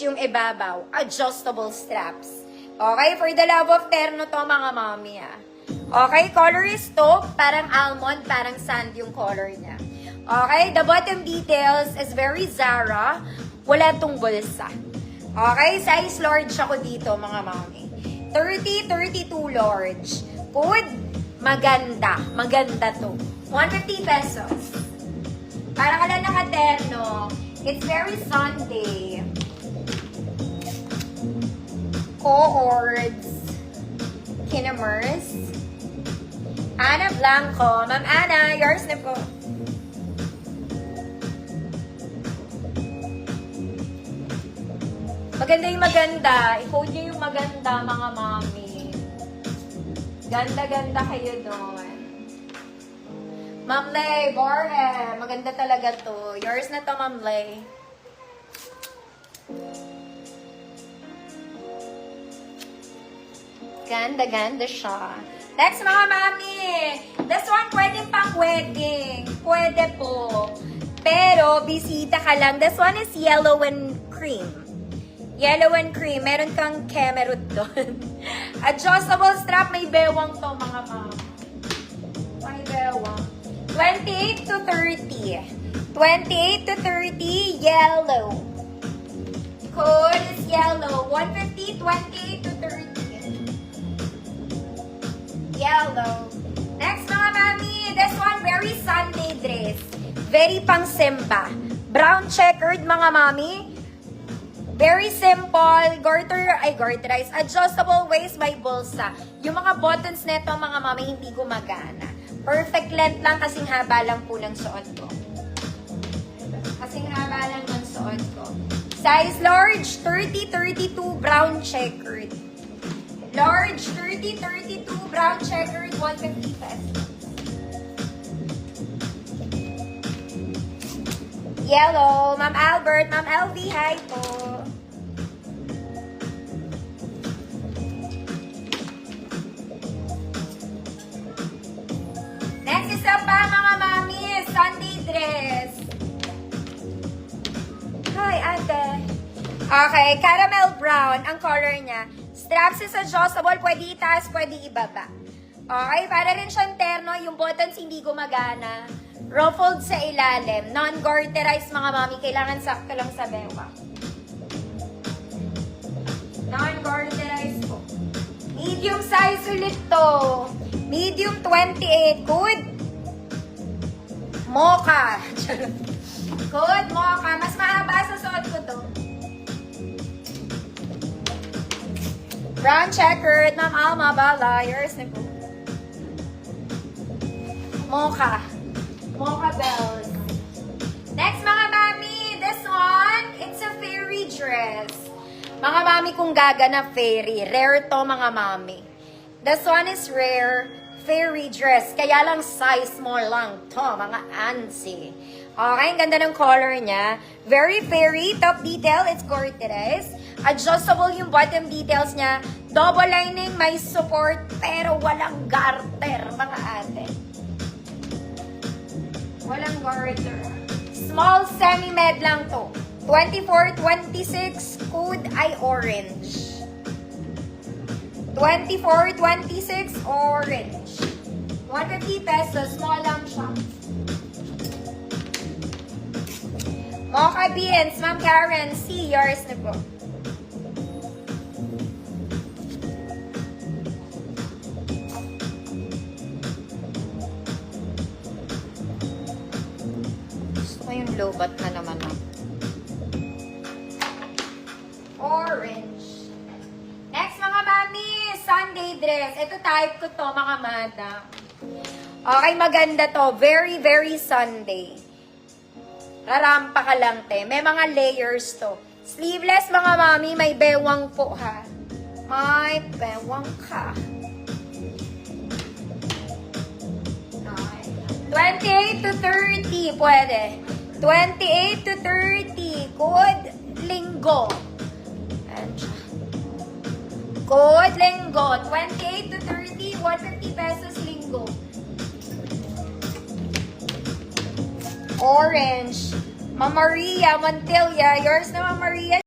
Yung ibabaw, adjustable straps. Okay, for the love of terno to mga mami ah. Okay, color is to, parang almond, parang sand yung color niya. Okay, the bottom details is very Zara, wala tong bulsa. Okay, size large ako dito mga mami. 30, 32 large. Good, maganda, maganda to. 150 pesos. Para ka lang nakaterno, it's very Sunday. Coords, Kinamers, Ana Blanco. Ma'am Ana, yours na po. Maganda yung maganda. I-code nyo yung maganda, mga mami. Ganda-ganda kayo doon. Ma'am Lay, Borhe. Maganda talaga to. Yours na to, Ma'am Lay. Ganda-ganda siya. Next, mga mami. This one, pwede pang wedding. Pwede po. Pero, bisita ka lang. This one is yellow and cream. Yellow and cream. Meron kang kemerut doon. Adjustable strap. May bewang to, mga mami. May bewang. 28 to 30. 28 to 30, yellow. Code is yellow. 150, 28 to 30. Yellow. Next, mga mami, this one, very Sunday dress. Very pang Simba. Brown checkered, mga mami. Very simple. Garterized. Adjustable waist, may bulsa. Yung mga buttons neto, mga mami, hindi gumagana. Perfect length lang, kasing haba lang po ng suot ko. Kasing haba lang ng suot ko. Size large, 30-32, brown checkered. Large, 30-32, brown checkered, 150 pesos. Yellow, Ma'am Albert, Ma'am LV, hi po. Next, isa pa mga mami, Sunday dress. Hi, ate. Okay, caramel brown ang color niya. Straps is adjustable, pwede itaas, pwede ibaba. Okay, para rin siyang terno, yung buttons hindi gumagana. Ruffled sa ilalim, non-garterized mga mami, kailangan sakto lang sa bewa. Non-garterized po. Medium size ulit to. Medium 28, good. Mocha. Good, mocha. Mas mahaba sa suot ko to. Brown checkered, Ma'am Alma, bala. Yours na po. Mocha. Mocha bells. Next, mga mami. This one, it's a fairy dress. Mga mami kung gaga na fairy. Rare to, mga mami. This one is rare. Fairy dress. Kaya lang size small lang to, mga ansi. Okay, ang ganda ng color niya. Very fairy. Top detail, it's garterized. Adjustable yung bottom details niya. Double lining, may support, pero walang garter, mga ate. Walang garter. Small semi-med lang to. 24-26, code ay orange. 24-26, orange. 150 pesos, small lang siya. Mocha beans, Ma'am Karen, see yours na po. Yung lobat na naman ako. Orange. Next, mga mami, Sunday dress. Ito type ko to, mga mada. Okay, maganda to. Very, very Sunday. Rarampa ka lang, te. May mga layers to. Sleeveless, mga mami, may bewang po, ha. May bewang ka. 28 to 30, pwede. 28 to 30. Code linggo. Code linggo. 28 to 30, 150 pesos linggo. orange. Ma'am Maria Montilla. Yours na, Ma'am Maria.